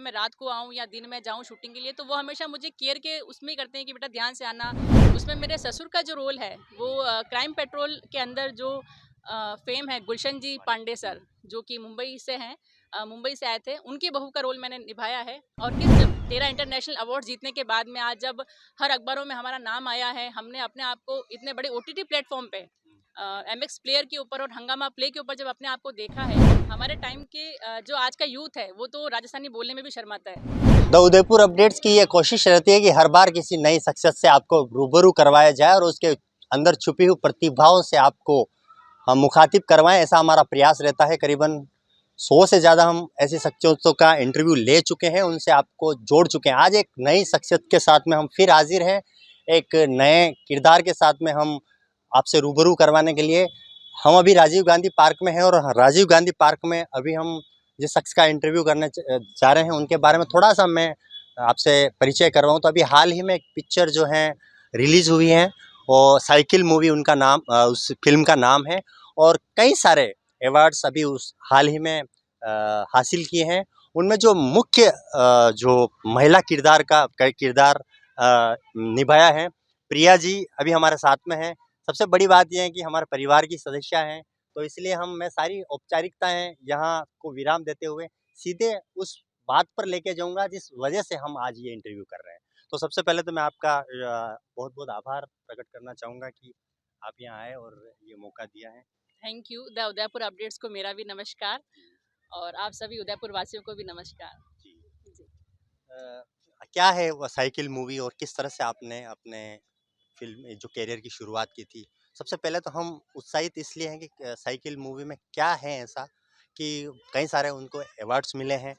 मैं रात को आऊँ या दिन में जाऊँ शूटिंग के लिए, तो वो हमेशा मुझे केयर के उसमें ही करते हैं कि बेटा ध्यान से आना। उसमें मेरे ससुर का जो रोल है वो क्राइम पेट्रोल के अंदर जो फेम है गुलशन जी पांडे सर, जो कि मुंबई से हैं, मुंबई से आए थे, उनकी बहू का रोल मैंने निभाया है। और किस जब 13 इंटरनेशनल अवार्ड जीतने के बाद में आज जब हर अखबारों में हमारा नाम आया है, हमने अपने आप को इतने बड़े ओटीटी प्लेटफॉर्म पे एमएक्स प्लेयर के ऊपर और हंगामा प्ले के ऊपर जब अपने आप को देखा है, हमारे टाइम के जो आज का यूथ है वो तो राजस्थानी बोलने में भी शर्माता है। द उदयपुर अपडेट्स की ये कोशिश रहती है कि हर बार किसी नई शख्सियत से आपको रूबरू करवाया जाए और उसके अंदर छुपी हुई प्रतिभाओं से आपको हम मुखातिब करवाएं, ऐसा हमारा प्रयास रहता है। करीबन 100 से ज़्यादा हम ऐसी शख्सियतों का इंटरव्यू ले चुके हैं, उनसे आपको जोड़ चुके हैं। आज एक नई शख्सियत के साथ में हम फिर हाजिर हैं, एक नए किरदार के साथ में हम आपसे रूबरू करवाने के लिए। हम अभी राजीव गांधी पार्क में हैं और राजीव गांधी पार्क में अभी हम जिस शख्स का इंटरव्यू करने जा रहे हैं उनके बारे में थोड़ा सा मैं आपसे परिचय करवाऊँ तो अभी हाल ही में एक पिक्चर जो है रिलीज़ हुई है और साइकिल मूवी उनका नाम, उस फिल्म का नाम है। और कई सारे अवार्ड्स अभी उस हाल ही में हासिल किए हैं। उनमें जो मुख्य जो महिला किरदार निभाया है, प्रिया जी अभी हमारे साथ में हैं। सबसे बड़ी बात यह है कि हमारे परिवार की सदस्य हैं, तो इसलिए मैं सारी औपचारिकताएं यहाँ को विराम देते हुए सीधे उस बात पर लेके जाऊंगा जिस वजह से हम आज ये इंटरव्यू कर रहे हैं। तो सबसे पहले तो मैं आपका बहुत बहुत आभार प्रकट करना चाहूँगा कि आप यहाँ आए और ये मौका दिया है। Thank you. The Udaipur updates को मेरा भी नमस्कार और आप सभी उदयपुर वासियों को भी नमस्कार। जी। क्या है वो साइकिल मूवी और किस तरह से आपने अपने फिल्म जो करियर की शुरुआत की थी? सबसे पहले तो हम उत्साहित इसलिए हैं कि साइकिल मूवी में क्या है ऐसा कि कई सारे उनको अवार्ड्स मिले हैं।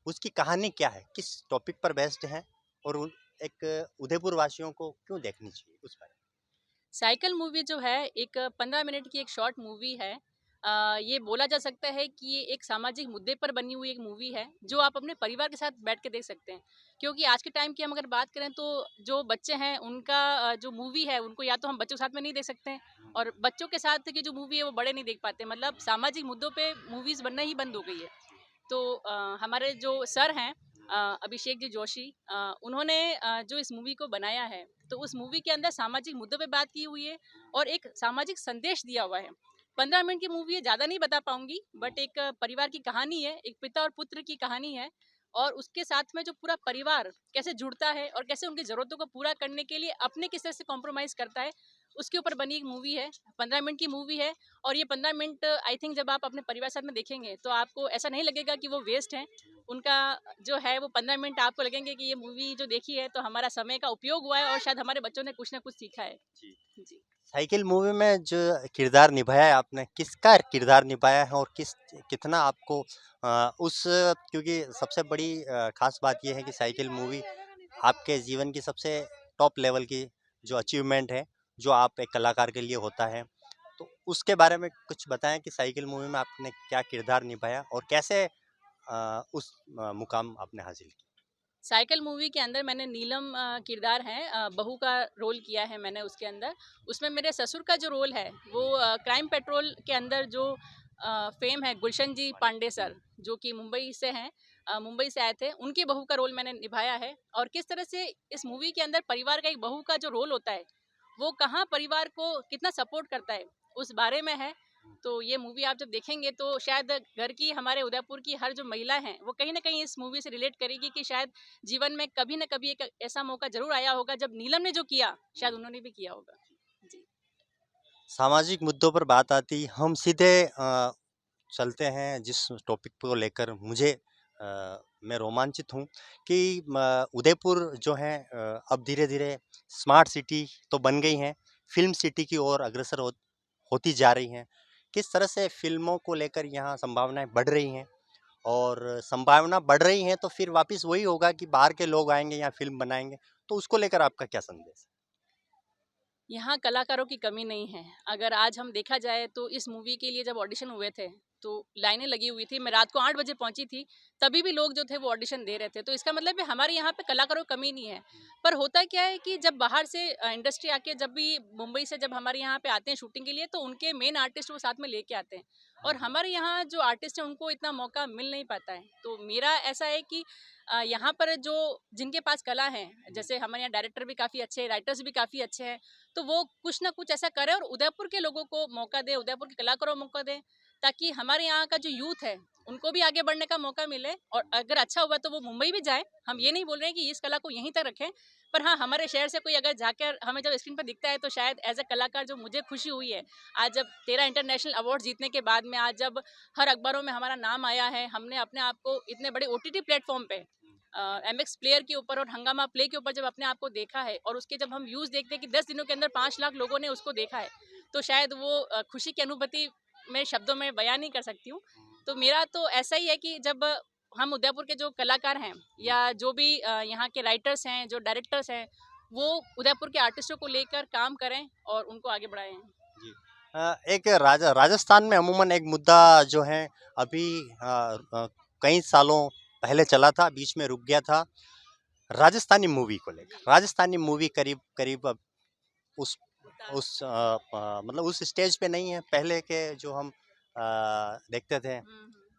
उसकी कहानी क्या है? किस टॉपिक पर बेस्ड है? और एक उदयपुर वासियों को क्यों देखनी चाहिए उस बारे में? साइकिल मूवी जो है एक 15 मिनट की एक शॉर्ट मूवी है। ये बोला जा सकता है कि ये एक सामाजिक मुद्दे पर बनी हुई एक मूवी है जो आप अपने परिवार के साथ बैठ के देख सकते हैं। क्योंकि आज के टाइम की हम अगर बात करें तो जो बच्चे हैं उनका जो मूवी है उनको या तो हम बच्चों के साथ में नहीं देख सकते हैं, और बच्चों के साथ की जो मूवी है वो बड़े नहीं देख पाते। मतलब सामाजिक मुद्दों पे मूवीज़ बनना ही बंद हो गई है। तो हमारे जो सर हैं अभिषेक जी जोशी, उन्होंने जो इस मूवी को बनाया है, तो उस मूवी के अंदर सामाजिक मुद्दों पे बात की हुई है और एक सामाजिक संदेश दिया हुआ है। 15 मिनट की मूवी है, ज़्यादा नहीं बता पाऊंगी, बट एक परिवार की कहानी है, एक पिता और पुत्र की कहानी है। और उसके साथ में जो पूरा परिवार कैसे जुड़ता है और कैसे उनकी ज़रूरतों को पूरा करने के लिए अपने किस तरह से कॉम्प्रोमाइज़ करता है, उसके ऊपर बनी एक मूवी है। 15 मिनट की मूवी है और ये 15 मिनट आई थिंक जब आप अपने परिवार साथ में देखेंगे तो आपको ऐसा नहीं लगेगा कि वो वेस्ट है। उनका जो है वो 15 मिनट आपको लगेंगे कि ये मूवी जो देखी है तो हमारा समय का उपयोग हुआ है और शायद हमारे बच्चों ने कुछ ना कुछ सीखा है। जी। साइकिल मूवी में जो किरदार निभाया है आपने, किसका किरदार निभाया है और कितना आपको क्योंकि सबसे बड़ी खास बात ये है कि साइकिल मूवी आपके जीवन की सबसे टॉप लेवल की जो अचीवमेंट है, जो आप एक कलाकार के लिए होता है। तो उसके बारे में कुछ बताएं कि साइकिल मूवी में आपने क्या किरदार निभाया और कैसे उस मुकाम आपने हासिल किया? साइकिल मूवी के अंदर मैंने नीलम किरदार है, बहू का रोल किया है मैंने उसके अंदर। उसमें मेरे ससुर का जो रोल है वो क्राइम पेट्रोल के अंदर जो फेम है गुलशन जी पांडे सर, जो कि मुंबई से हैं, मुंबई से आए थे, उनकी बहू का रोल मैंने निभाया है। और किस तरह से इस मूवी के अंदर परिवार का एक बहू का जो रोल होता है वो कहाँ परिवार को कितना सपोर्ट करता है उस बारे में है। तो ये मूवी आप जब देखेंगे तो शायद घर की, हमारे उदयपुर की हर जो महिला हैं वो कहीं ना कहीं इस मूवी से रिलेट करेगी कि शायद जीवन में कभी ना कभी एक ऐसा मौका जरूर आया होगा जब नीलम ने जो किया शायद उन्होंने भी किया होगा। जी। सामाजिक मुद्दों पर बात आती, हम सीधे चलते हैं जिस टॉपिक को लेकर मैं रोमांचित हूँ कि उदयपुर जो है अब धीरे धीरे स्मार्ट सिटी तो बन गई हैं, फिल्म सिटी की ओर अग्रसर होती जा रही हैं। किस तरह से फिल्मों को लेकर यहाँ संभावनाएं बढ़ रही हैं और संभावना बढ़ रही हैं तो फिर वापस वही होगा कि बाहर के लोग आएंगे यहाँ फिल्म बनाएंगे, तो उसको लेकर आपका क्या संदेश है? यहाँ कलाकारों की कमी नहीं है। अगर आज हम देखा जाए तो इस मूवी के लिए जब ऑडिशन हुए थे तो लाइनें लगी हुई थी। मैं रात को 8 बजे पहुंची थी, तभी भी लोग जो थे वो ऑडिशन दे रहे थे। तो इसका मतलब है हमारे यहाँ पे कलाकारों की कमी नहीं है। पर होता क्या है कि जब बाहर से इंडस्ट्री आके, जब भी मुंबई से जब हमारे यहाँ पे आते हैं शूटिंग के लिए, तो उनके मेन आर्टिस्ट वो साथ में लेके आते हैं और हमारे यहाँ जो आर्टिस्ट हैं उनको इतना मौका मिल नहीं पाता है। तो मेरा ऐसा है कि यहाँ पर जो जिनके पास कला है, जैसे हमारे यहाँ डायरेक्टर भी काफ़ी अच्छे हैं, राइटर्स भी काफ़ी अच्छे हैं, तो वो कुछ ना कुछ ऐसा करें और उदयपुर के लोगों को मौका दे, उदयपुर के कलाकारों को मौका दे, ताकि हमारे यहाँ का जो यूथ है उनको भी आगे बढ़ने का मौका मिले। और अगर अच्छा हुआ तो वो मुंबई भी जाए। हम ये नहीं बोल रहे हैं कि इस कला को यहीं तक रखें, पर हाँ, हमारे शहर से कोई अगर जाकर हमें जब स्क्रीन पर दिखता है तो शायद एज अ कलाकार जो मुझे खुशी हुई है, आज जब 13 इंटरनेशनल अवार्ड जीतने के बाद में, आज जब हर अखबारों में हमारा नाम आया है, हमने अपने आप को इतने बड़े ओटीटी प्लेटफॉर्म पे एमएक्स प्लेयर के ऊपर और हंगामा प्ले के ऊपर जब अपने आप को देखा है, और उसके जब हम व्यूज़ देखते हैं कि 10 दिनों के अंदर 5 लाख लोगों ने उसको देखा है, तो शायद वो खुशी की अनुभूति मैं शब्दों में बयान नहीं कर सकती हूँ। तो मेरा तो ऐसा ही है कि जब हम उदयपुर के जो कलाकार हैं या जो भी यहाँ के राइटर्स हैं, जो डायरेक्टर्स हैं, वो उदयपुर के आर्टिस्टों को लेकर काम करें और उनको आगे बढ़ाएं। जी। एक राजस्थान में अमूमन एक मुद्दा जो है अभी कई सालों पहले चला था, बीच में रुक गया था, राजस्थानी मूवी को लेकर। राजस्थानी मूवी करीब करीब अब उस मतलब उस स्टेज पे नहीं है पहले के जो हम देखते थे,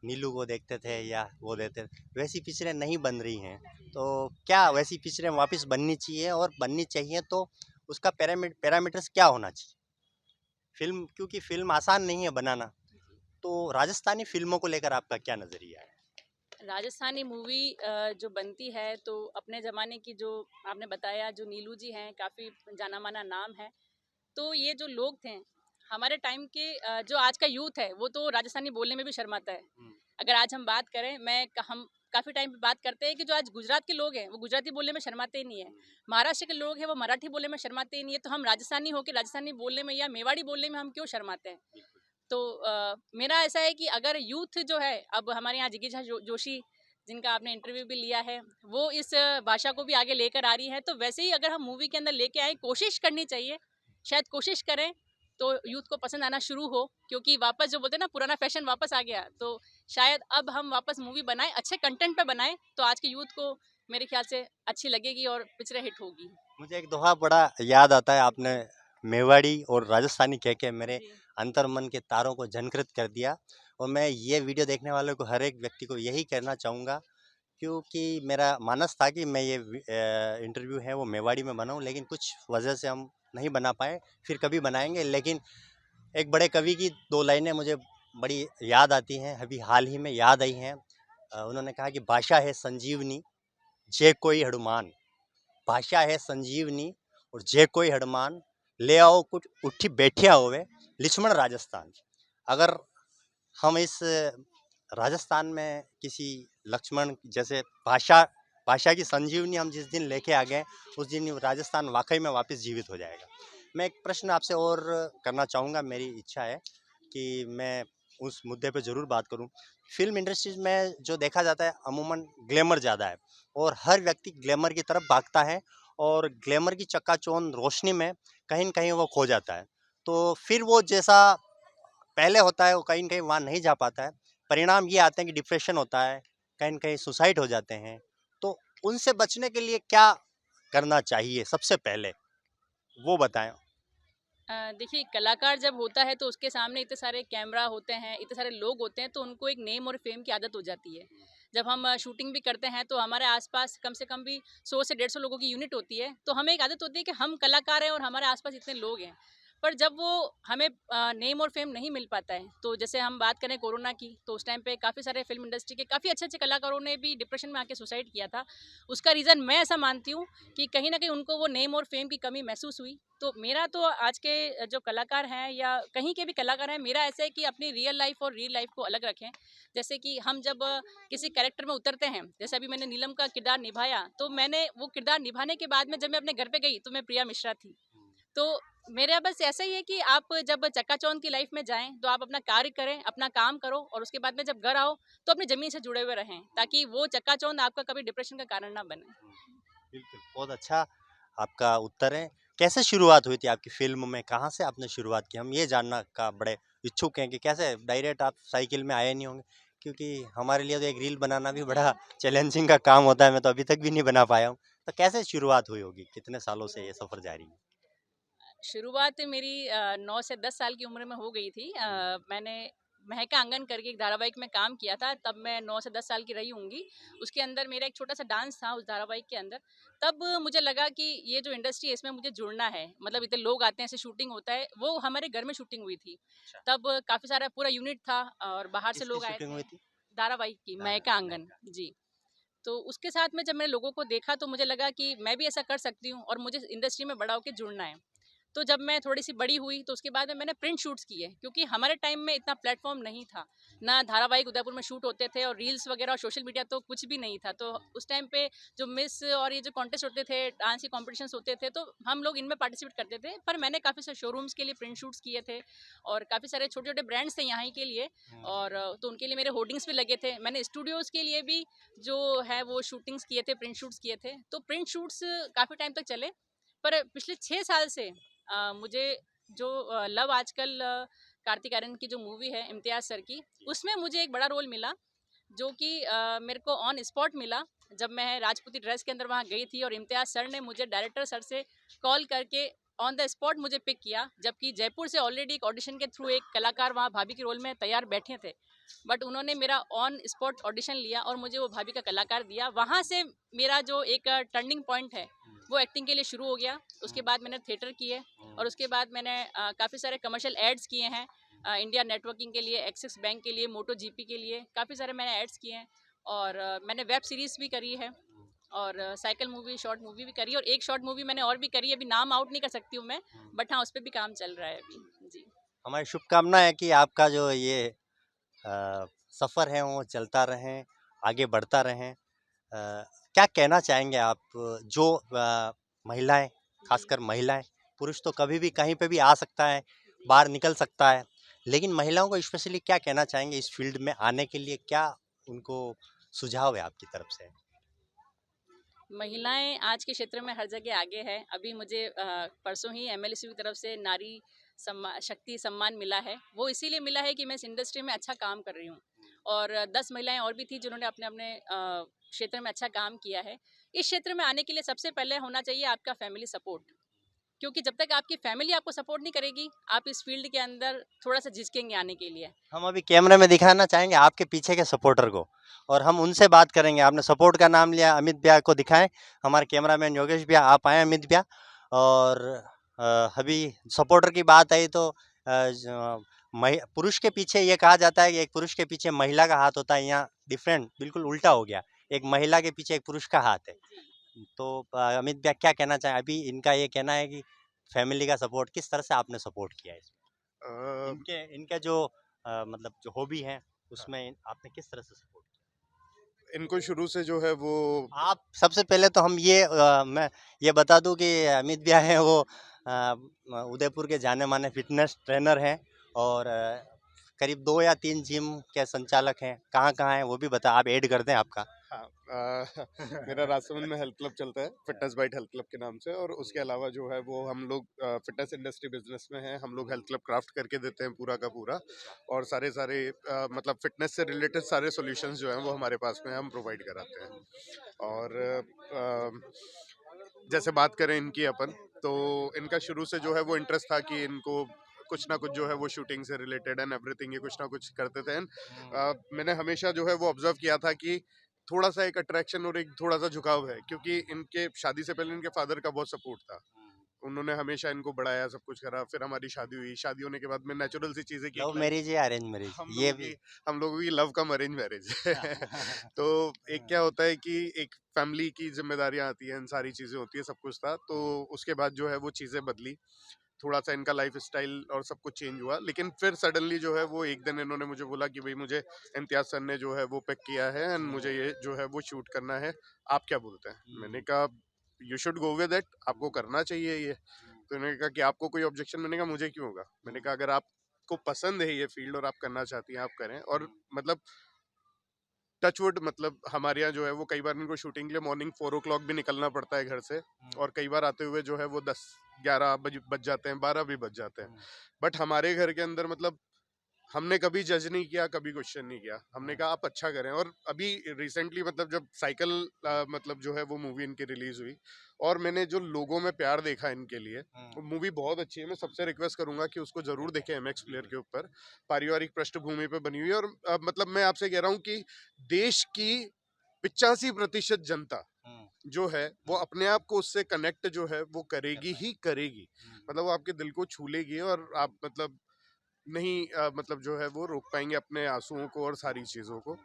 नीलू को देखते थे या वो देखते थे, वैसी पिक्चरें नहीं बन रही हैं। तो क्या वैसी पिक्चरें वापस बननी चाहिए, और बननी चाहिए तो उसका पैरामीटर्स क्या होना चाहिए? फिल्म, क्योंकि फिल्म आसान नहीं है बनाना, तो राजस्थानी फिल्मों को लेकर आपका क्या नज़रिया है? राजस्थानी मूवी जो बनती है तो अपने ज़माने की, जो आपने बताया, जो नीलू जी हैं, काफ़ी जाना माना नाम है। तो ये जो लोग थे हमारे टाइम के, जो आज का यूथ है वो तो राजस्थानी बोलने में भी शर्माता है। अगर आज हम बात करें, हम काफ़ी टाइम पे बात करते हैं कि जो आज गुजरात के लोग हैं वो गुजराती बोलने में शर्माते ही नहीं है, महाराष्ट्र के लोग हैं वो मराठी बोलने में शर्माते ही नहीं है, तो हम राजस्थानी होकर राजस्थानी बोलने में या मेवाड़ी बोलने में हम क्यों शर्माते हैं? तो मेरा ऐसा है कि अगर यूथ जो है, अब हमारे यहाँ जिगीशा जोशी जिनका आपने इंटरव्यू भी लिया है, वो इस भाषा को भी आगे लेकर आ रही है, तो वैसे ही अगर हम मूवी के अंदर लेके आए, कोशिश करनी चाहिए, शायद कोशिश करें तो यूथ को पसंद आना शुरू हो, क्योंकि वापस जो बोलते हैं ना, पुराना फैशन वापस आ गया, तो शायद अब हम वापस मूवी बनाएं, अच्छे कंटेंट पे बनाएं, तो आज के यूथ को मेरे ख्याल से अच्छी लगेगी और पिक्चरें हिट होगी। मुझे एक दोहा बड़ा याद आता है, आपने मेवाड़ी और राजस्थानी कह के मेरे जी। अंतर मन के तारों को झनकृत कर दिया। और मैं ये वीडियो देखने वालों को, हर एक व्यक्ति को यही कहना चाहूँगा, क्योंकि मेरा मानस था कि मैं ये इंटरव्यू है वो मेवाड़ी में बनाऊं, लेकिन कुछ वजह से हम नहीं बना पाए, फिर कभी बनाएंगे। लेकिन एक बड़े कवि की दो लाइनें मुझे बड़ी याद आती हैं, अभी हाल ही में याद आई हैं। उन्होंने कहा कि भाषा है संजीवनी, जे कोई हनुमान। भाषा है संजीवनी और जे कोई हनुमान, ले आओ कुछ उठी बैठिया होवे लक्ष्मण राजस्थान। अगर हम इस राजस्थान में किसी लक्ष्मण जैसे भाषा भाषा की संजीवनी हम जिस दिन लेके आ गए, उस दिन राजस्थान वाकई में वापस जीवित हो जाएगा। मैं एक प्रश्न आपसे और करना चाहूँगा, मेरी इच्छा है कि मैं उस मुद्दे पे ज़रूर बात करूँ। फिल्म इंडस्ट्रीज में जो देखा जाता है अमूमन ग्लैमर ज़्यादा है, और हर व्यक्ति ग्लैमर की तरफ भागता है, और ग्लैमर की चकाचौंध रोशनी में कहीं न कहीं वो खो जाता है। तो फिर वो जैसा पहले होता है वो कहीं न कहीं वहाँ नहीं जा पाता है। परिणाम ये आते हैं कि डिप्रेशन होता है, कहीं न कहीं सुसाइड हो जाते हैं। तो उनसे बचने के लिए क्या करना चाहिए सबसे पहले, वो बताएँ? देखिए, कलाकार जब होता है तो उसके सामने इतने सारे कैमरा होते हैं, इतने सारे लोग होते हैं, तो उनको एक नेम और फेम की आदत हो जाती है। जब हम शूटिंग भी करते हैं तो हमारे आसपास कम से कम भी 100 से 150 लोगों की यूनिट होती है, तो हमें एक आदत होती है कि हम कलाकार हैं और हमारे आसपास इतने लोग हैं। पर जब वो हमें नेम और फेम नहीं मिल पाता है, तो जैसे हम बात करें कोरोना की, तो उस टाइम पे काफ़ी सारे फिल्म इंडस्ट्री के काफ़ी अच्छे अच्छे कलाकारों ने भी डिप्रेशन में आके सुसाइड किया था। उसका रीज़न मैं ऐसा मानती हूँ कि कहीं ना कहीं उनको वो नेम और फेम की कमी महसूस हुई। तो मेरा तो आज के जो कलाकार हैं या कहीं के भी कलाकार हैं, मेरा ऐसा है कि अपनी रियल लाइफ और रियल लाइफ को अलग रखें। जैसे कि हम जब किसी कैरेक्टर में उतरते हैं, जैसे अभी मैंने नीलम का किरदार निभाया, तो मैंने वो किरदार निभाने के बाद में जब मैं अपने घर पे गई तो मैं प्रिया मिश्रा थी। तो मेरा बस ऐसा ही है कि आप जब चकाचौंध की लाइफ में जाएं तो आप अपना कार्य करें, अपना काम करो, और उसके बाद में जब घर आओ तो अपनी ज़मीन से जुड़े हुए रहें, ताकि वो चकाचौंध आपका कभी डिप्रेशन का कारण ना बने। बिल्कुल, बहुत अच्छा आपका उत्तर है। कैसे शुरुआत हुई थी आपकी फ़िल्म में? कहाँ से आपने शुरुआत की? हम ये जानना का बड़े इच्छुक हैं कि कैसे डायरेक्ट आप साइकिल में आए नहीं होंगे? क्योंकि हमारे लिए तो एक रील बनाना भी बड़ा चैलेंजिंग का काम होता है, मैं तो अभी तक भी नहीं बना पाया हूँ। तो कैसे शुरुआत हुई होगी? कितने सालों से ये सफ़र जारी है? शुरुआत मेरी 9 से 10 साल की उम्र में हो गई थी। मैंने महका आंगन करके एक धारावाहिक में काम किया था, तब मैं 9 से 10 साल की रही होंगी। उसके अंदर मेरा एक छोटा-सा डांस था उस धारावाहिक के अंदर। तब मुझे लगा कि ये जो इंडस्ट्री है इसमें मुझे जुड़ना है। मतलब इतने लोग आते हैं, ऐसे शूटिंग होता है, वो हमारे घर में शूटिंग हुई थी। अच्छा। तब काफ़ी सारा पूरा यूनिट था और बाहर से किसकी लोग आए शूटिंग थे। हुई थी? धारावाहिक की महका आंगन। महका। जी। तो उसके साथ में जब मैंने लोगों को देखा तो मुझे लगा कि मैं भी ऐसा कर सकती हूँ और मुझे इंडस्ट्री में बड़ा होके जुड़ना है। तो जब मैं थोड़ी-सी बड़ी हुई तो उसके बाद में मैंने प्रिंट शूट्स किए, क्योंकि हमारे टाइम में इतना प्लेटफ़ॉर्म नहीं था। ना धारावाहिक उदयपुर में शूट होते थे और रील्स वगैरह और सोशल मीडिया तो कुछ भी नहीं था। तो उस टाइम पे जो मिस और ये जो कॉन्टेस्ट होते थे, डांस के कॉम्पिटिशन्स होते थे, तो हम लोग इनमें पार्टिसिपेट करते थे। पर मैंने काफ़ी सारे शोरूम्स के लिए प्रिंट शूट्स किए थे और काफ़ी सारे छोटे-छोटे ब्रांड्स थे यहाँ ही के लिए, और तो उनके लिए मेरे होर्डिंग्स भी लगे थे। मैंने स्टूडियोज़ के लिए भी जो है वो शूटिंग्स किए थे, प्रिंट शूट्स किए थे। तो प्रिंट शूट्स काफ़ी टाइम तक चले। पर पिछले 6 साल से मुझे जो लव आजकल कार्तिक आर्यन की जो मूवी है इम्तियाज सर की, उसमें मुझे एक बड़ा रोल मिला, जो कि मेरे को ऑन स्पॉट मिला। जब मैं राजपूती ड्रेस के अंदर वहाँ गई थी और इम्तियाज सर ने मुझे डायरेक्टर सर से कॉल करके ऑन द स्पॉट मुझे पिक किया, जबकि जयपुर से ऑलरेडी एक ऑडिशन के थ्रू एक कलाकार वहाँ भाभी के रोल में तैयार बैठे थे। बट उन्होंने मेरा ऑन स्पॉट ऑडिशन लिया और मुझे वो भाभी का कलाकार दिया। वहाँ से मेरा जो एक टर्निंग पॉइंट है वो एक्टिंग के लिए शुरू हो गया। उसके बाद मैंने थिएटर किए और उसके बाद मैंने काफ़ी सारे कमर्शियल एड्स किए हैं, इंडिया नेटवर्किंग के लिए, एक्सिस बैंक के लिए, मोटो जीपी के लिए, काफ़ी सारे मैंने एड्स किए हैं। और मैंने वेब सीरीज़ भी करी है और साइकिल मूवी, शॉर्ट मूवी भी करी है, और एक शॉर्ट मूवी मैंने और भी करी है, अभी नाम आउट नहीं कर सकती हूँ मैं, बट हाँ उस पर भी काम चल रहा है अभी। जी। हमारी शुभकामना है कि आपका जो ये सफ़र है वो चलता रहें, आगे बढ़ता रहें। क्या कहना चाहेंगे आप, जो महिलाएं, खासकर महिलाएं, पुरुष तो कभी भी कहीं पे भी आ सकता है, बाहर निकल सकता है, लेकिन महिलाओं को स्पेशली क्या कहना चाहेंगे इस फील्ड में आने के लिए? क्या उनको सुझाव है आपकी तरफ से? महिलाएं आज के क्षेत्र में हर जगह आगे है। अभी मुझे परसों ही एमएलसी की तरफ से नारी शक्ति सम्मान मिला है। वो इसीलिए मिला है कि मैं इस इंडस्ट्री में अच्छा काम कर रही हूँ, और 10 महिलाएं और भी थी जिन्होंने अपने अपने क्षेत्र में अच्छा काम किया है। इस क्षेत्र में आने के लिए सबसे पहले होना चाहिए आपका फैमिली सपोर्ट, क्योंकि जब तक आपकी फैमिली आपको सपोर्ट नहीं करेगी, आप इस फील्ड के अंदर थोड़ा सा झिझकेंगे आने के लिए। हम अभी कैमरे में दिखाना चाहेंगे आपके पीछे के सपोर्टर को, और हम उनसे बात करेंगे। आपने सपोर्ट का नाम लिया, अमित भैया को दिखाएं। हमारे कैमरामैन योगेश भैया, आप आए अमित भैया। और अभी सपोर्टर की बात आई तो पुरुष के पीछे ये कहा जाता है कि एक पुरुष के पीछे महिला का हाथ होता है, यहाँ डिफरेंट, बिल्कुल उल्टा हो गया। एक महिला के पीछे एक पुरुष का हाथ है। तो अमित भैया क्या कहना चाहें? अभी इनका ये कहना है कि फैमिली का सपोर्ट, किस तरह से आपने सपोर्ट किया है इसमें? इनके इनके जो मतलब जो हॉबी है उसमें आपने किस तरह से सपोर्ट किया? इनको शुरू से जो है वो आप सबसे पहले तो हम ये मैं ये बता दूं कि अमित भैया हैं वो उदयपुर के जाने माने फिटनेस ट्रेनर हैं, और करीब 2 या 3 जिम के संचालक हैं। कहाँ-कहाँ हैं वो भी बता, आप ऐड कर दें आपका। हाँ मेरा राजसमंद में हेल्थ क्लब चलता है, फिटनेस बाइट हेल्थ क्लब के नाम से। और उसके अलावा जो है वो हम लोग फिटनेस इंडस्ट्री बिजनेस में हैं। हम लोग हेल्थ क्लब क्राफ्ट करके देते हैं पूरा का पूरा, और सारे सारे मतलब फिटनेस से रिलेटेड सारे सॉल्यूशंस जो हैं वो हमारे पास में हम प्रोवाइड कराते हैं। और जैसे बात करें इनकी अपन, तो इनका शुरू से जो है वो इंटरेस्ट था कि इनको कुछ ना कुछ जो है वो शूटिंग से रिलेटेड एंड एवरीथिंग ये कुछ ना कुछ करते थे। मैंने हमेशा जो है वो ऑब्जर्व किया था कि थोड़ा सा एक अट्रैक्शन और एक थोड़ा सा झुकाव है, क्योंकि इनके शादी से पहले इनके फादर का बहुत सपोर्ट था। उन्होंने हमेशा इनको बढ़ाया, सब कुछ करा। फिर हमारी शादी हुई, शादी होने के बाद में नेचुरल सी चीजें की। लव मैरिज या अरेंज मैरिज ये भी? हम लोगों की लव कम अरेंज मैरिज तो एक क्या होता है कि एक फैमिली की जिम्मेदारियां आती हैं, सारी चीजें होती है, सब कुछ था। तो उसके बाद जो है वो चीजें बदली, थोड़ा सा इनका लाइफ स्टाइल और सब कुछ चेंज हुआ। लेकिन फिर सडनली जो है वो एक दिन इन्होंने मुझे बोला कि भाई मुझे इम्तियाज सर ने जो है वो पिक किया है एंड मुझे ये जो है वो शूट करना है, आप क्या बोलते हैं? मैंने कहा you should go with it, आपको करना चाहिए ये। तो इन्होंने कहा कि आपको कोई ऑब्जेक्शन? मैंने कहा मुझे क्यों होगा। मैंने कहा अगर आपको पसंद है ये फील्ड और आप करना चाहती हैं, आप करें। और मतलब टचवुड, मतलब हमारे यहाँ जो है वो कई बार इनको शूटिंग के लिए मॉर्निंग 4 o'clock भी निकलना पड़ता है घर से, और कई बार आते हुए जो है वो 10-11 बज जाते हैं, 12 भी बज जाते हैं। बट हमारे घर के अंदर मतलब हमने कभी जज नहीं किया, कभी क्वेश्चन नहीं किया। हमने कहा आप अच्छा करें। और अभी रिसेंटली मतलब जब साइकिल मतलब जो है वो मूवी इनकी रिलीज हुई और मैंने जो लोगों में प्यार देखा इनके लिए, वो मूवी बहुत अच्छी है। मैं सबसे रिक्वेस्ट करूंगा कि उसको जरूर देखें। एमएक्स प्लेयर के ऊपर पारिवारिक पृष्ठभूमि पे बनी हुई है। और मतलब मैं आपसे कह रहा हूँ कि देश की 85% जनता जो है वो अपने आप को उससे कनेक्ट जो है वो करेगी ही करेगी। मतलब वो आपके दिल को छू लेगी और आप मतलब नहीं मतलब जो है वो रोक पाएंगे अपने आंसुओं को और सारी चीज़ों को।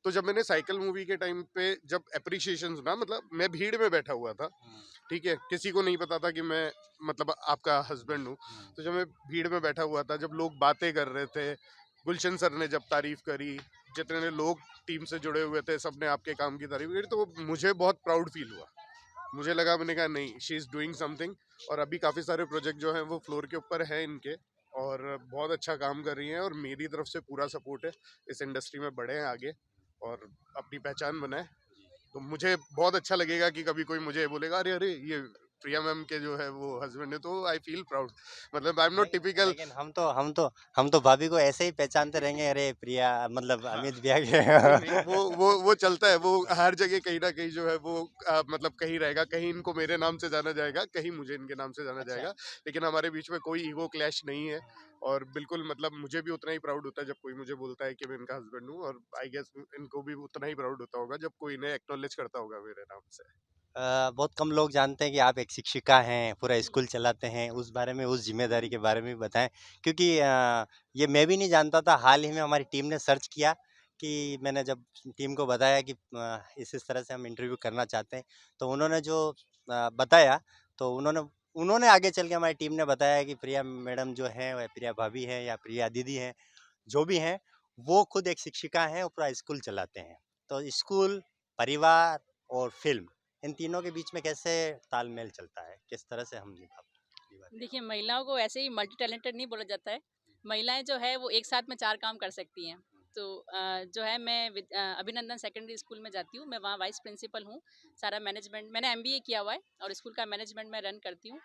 तो जब मैंने साइकिल मूवी के टाइम पे जब एप्रिसिएशन सुना, मतलब मैं भीड़ में बैठा हुआ था, ठीक है, किसी को नहीं पता था कि मैं मतलब आपका हस्बैंड हूँ। तो जब मैं भीड़ में बैठा हुआ था, जब लोग बातें कर रहे थे, गुलशन सर ने जब तारीफ करी, जितने लोग टीम से जुड़े हुए थे सबने आपके काम की तारीफ करी, तो मुझे बहुत प्राउड फील हुआ। मुझे लगा, मैंने कहा नहीं, शी इज़ डूइंग समथिंग। और अभी काफ़ी सारे प्रोजेक्ट जो हैं वो फ्लोर के ऊपर है इनके, और बहुत अच्छा काम कर रही हैं। और मेरी तरफ से पूरा सपोर्ट है, इस इंडस्ट्री में बढ़े हैं आगे और अपनी पहचान बनाए। तो मुझे बहुत अच्छा लगेगा कि कभी कोई मुझे बोलेगा अरे अरे ये प्रिया मैम के जो है वो हस्बैंड है, तो आई फील प्राउड। मतलब आई एम नॉट टिपिकल। लेकिन हम तो भाभी को ऐसे ही पहचानते रहेंगे, अरे प्रिया मतलब हाँ, अमित भैया नहीं नहीं, के। वो चलता है, वो हर जगह कहीं ना कहीं जो है वो मतलब कहीं रहेगा, कहीं इनको मेरे नाम से जाना जाएगा, कहीं मुझे इनके नाम से जाना अच्छा। जाएगा। लेकिन हमारे बीच में कोई ईगो क्लैश नहीं है। और बिल्कुल मतलब मुझे भी उतना ही प्राउड होता है जब कोई मुझे बोलता है कि मैं इनका हस्बैंड हूँ, और आई गेस इनको भी उतना ही प्राउड होता होगा जब कोई इन्हें एक्नॉलेज करता होगा मेरे नाम से। बहुत कम लोग जानते हैं कि आप एक शिक्षिका हैं, पूरा जी। स्कूल चलाते हैं। उस बारे में, उस ज़िम्मेदारी के बारे में भी बताएँ। क्योंकि ये मैं भी नहीं जानता था, हाल ही में हमारी टीम ने सर्च किया कि मैंने जब टीम को बताया कि इस तरह से हम इंटरव्यू करना चाहते हैं, तो उन्होंने जो बताया, तो उन्होंने आगे चल के हमारी टीम ने बताया कि प्रिया मैडम जो हैं, वह प्रिया भाभी हैं या प्रिया दीदी हैं, जो भी हैं, वो खुद एक शिक्षिका हैं और पूरा स्कूल चलाते हैं। तो स्कूल, परिवार और फ़िल्म, इन तीनों के बीच में कैसे तालमेल चलता है? किस तरह से हम निभा निभाते हैं? देखिए, महिलाओं को ऐसे ही मल्टी टैलेंटेड नहीं बोला जाता है। महिलाएं जो है वो एक साथ में 4 काम कर सकती हैं। तो जो है मैं अभिनंदन सेकेंडरी स्कूल में जाती हूँ, मैं वहाँ वाइस प्रिंसिपल हूँ। सारा मैनेजमेंट मैंने एमबीए किया हुआ है और स्कूल का मैनेजमेंट मैं रन करती हूँ।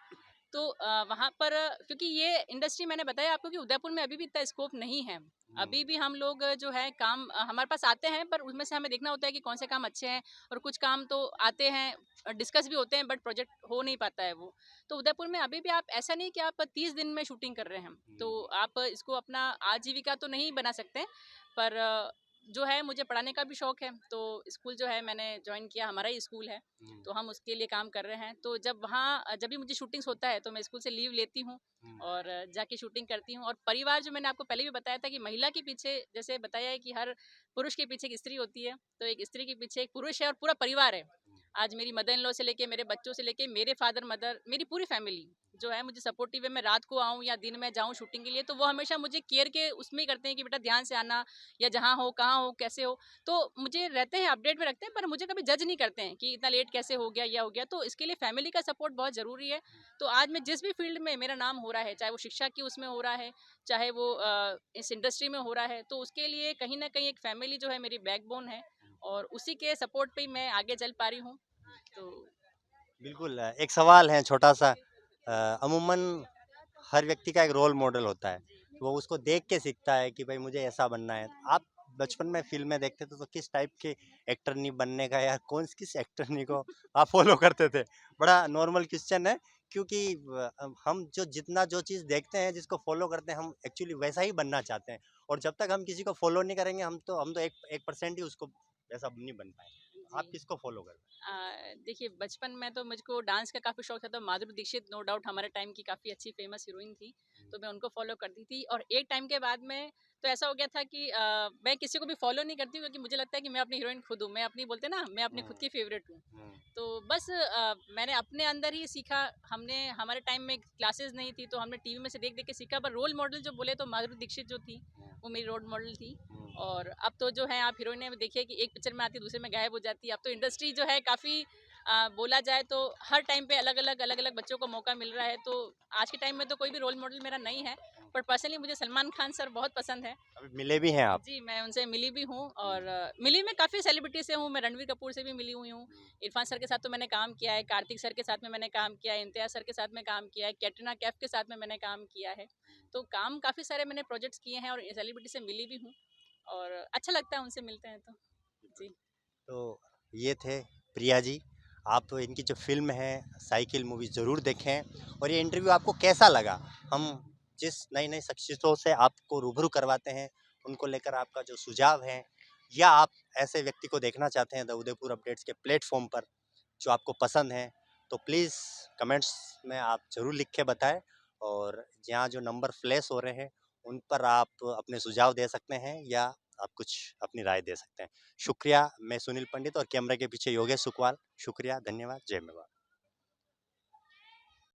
तो वहाँ पर क्योंकि ये इंडस्ट्री मैंने बताया आपको कि उदयपुर में अभी भी इतना स्कोप नहीं है। अभी भी हम लोग जो है काम हमारे पास आते हैं, पर उसमें से हमें देखना होता है कि कौन से काम अच्छे हैं, और कुछ काम तो आते हैं, डिस्कस भी होते हैं, बट प्रोजेक्ट हो नहीं पाता है वो। तो उदयपुर में अभी भी आप ऐसा नहीं कि आप 30 दिन में शूटिंग कर रहे हैं, तो आप इसको अपना आजीविका तो नहीं बना सकते, पर जो है मुझे पढ़ाने का भी शौक है। तो स्कूल जो है मैंने ज्वाइन किया, हमारा ही स्कूल है, तो हम उसके लिए काम कर रहे हैं। तो जब वहाँ जब भी मुझे शूटिंग्स होता है तो मैं स्कूल से लीव लेती हूँ और जाके शूटिंग करती हूँ। और परिवार, जो मैंने आपको पहले भी बताया था कि महिला के पीछे, जैसे बताया है कि हर पुरुष के पीछे एक स्त्री होती है, तो एक स्त्री के पीछे एक पुरुष है और पूरा परिवार है। आज मेरी मदर इन लॉ से लेके, मेरे बच्चों से लेके, मेरे फादर मदर, मेरी पूरी फैमिली जो है मुझे सपोर्टिव है। मैं रात को आऊँ या दिन में जाऊँ शूटिंग के लिए, तो वो हमेशा मुझे केयर के उसमें ही करते हैं कि बेटा ध्यान से आना, या जहाँ हो, कहाँ हो, कैसे हो। तो मुझे रहते हैं, अपडेट में रखते हैं, पर मुझे कभी जज नहीं करते हैं कि इतना लेट कैसे हो गया या हो गया। तो इसके लिए फैमिली का सपोर्ट बहुत ज़रूरी है। तो आज मैं जिस भी फील्ड में मेरा नाम हो रहा है, चाहे वो शिक्षा की उसमें हो रहा है, चाहे वो इस इंडस्ट्री में हो रहा है, तो उसके लिए कहीं ना कहीं एक फैमिली जो है मेरी बैकबोन है, और उसी के सपोर्ट पे ही मैं आगे चल पा रही हूँ। तो बिल्कुल, एक सवाल है छोटा-सा। अमूमन हर व्यक्ति का एक रोल मॉडल होता है। वो उसको देख के सीखता है कि भाई मुझे ऐसा बनना है। आप बचपन में फ़िल्में देखते थे, तो किस टाइप के एक्टरनी बनने का या किस एक्टरनी को आप फ़ॉलो करते थे? बड़ा नॉर्मल क्वेश्चन है, क्योंकि हम जितना जो चीज़ देखते हैं, जिसको फ़ॉलो करते हैं, हम एक्चुअली वैसा ही बनना चाहते हैं। और जब तक हम किसी को फ़ॉलो नहीं करेंगे, हम तो 1% ही उसको वैसा नहीं बन पाएँगे। आप जी, किसको फ़ॉलो करते हैं? देखिए, बचपन में तो मुझको डांस का काफ़ी शौक था, तो माधुरी दीक्षित नो डाउट हमारे टाइम की काफ़ी अच्छी फेमस हीरोइन थी, तो मैं उनको फॉलो करती थी। और एक टाइम के बाद में तो ऐसा हो गया था कि मैं किसी को भी फॉलो नहीं करती हूँ, क्योंकि मुझे लगता है कि मैं अपनी हीरोइन खुद हूँ, मैं अपनी, बोलते हैं ना, मैं अपनी खुद हुँ, की फेवरेट हूँ। हुँ, तो बस मैंने अपने अंदर ही सीखा। हमने, हमारे टाइम में क्लासेस नहीं थी, तो हमने टीवी में से देख देख के सीखा। पर रोल मॉडल जो बोले तो माधुरी दीक्षित जो थी, वो मेरी रोल मॉडल थी। हुँ। और अब तो जो है आप हीरोइनें में देखिए कि एक पिक्चर में आती है, दूसरे में गायब हो जाती है। अब तो इंडस्ट्री जो है काफ़ी, बोला जाए तो हर टाइम पे अलग अलग बच्चों को मौका मिल रहा है। तो आज के टाइम में तो कोई भी रोल मॉडल मेरा नहीं है, पर पर्सनली मुझे सलमान खान सर बहुत पसंद है। अभी मिले भी हैं आप? जी, मैं उनसे मिली भी हूँ, और मिली मैं काफ़ी सेलिब्रिटी से हूँ। मैं रणवीर कपूर से भी मिली हुई हूँ, इरफान सर के साथ तो मैंने काम किया है, कार्तिक सर के साथ में मैंने काम किया है, इम्तियाज़ सर के साथ में काम किया है, कैटरीना कैफ के साथ में मैंने काम किया है। तो काम काफ़ी सारे मैंने प्रोजेक्ट्स किए हैं और सेलिब्रिटी से मिली भी हूँ और अच्छा लगता है उनसे मिलते हैं तो। जी। तो ये थे प्रिया जी। आप इनकी जो फ़िल्म है साइकिल मूवी ज़रूर देखें। और ये इंटरव्यू आपको कैसा लगा? हम जिस नई-नई शख्सियतों से आपको रूबरू करवाते हैं, उनको लेकर आपका जो सुझाव है, या आप ऐसे व्यक्ति को देखना चाहते हैं द उदयपुर अपडेट्स के प्लेटफ़ॉर्म पर जो आपको पसंद है, तो प्लीज़ कमेंट्स में आप ज़रूर लिख के बताएँ। और यहाँ जो नंबर फ्लैश हो रहे हैं, उन पर आप अपने सुझाव दे सकते हैं या आप कुछ अपनी राय दे सकते हैं। शुक्रिया। मैं सुनील पंडित और कैमरे के पीछे योगेश सुकवाल। शुक्रिया, धन्यवाद, जय मेवाड़।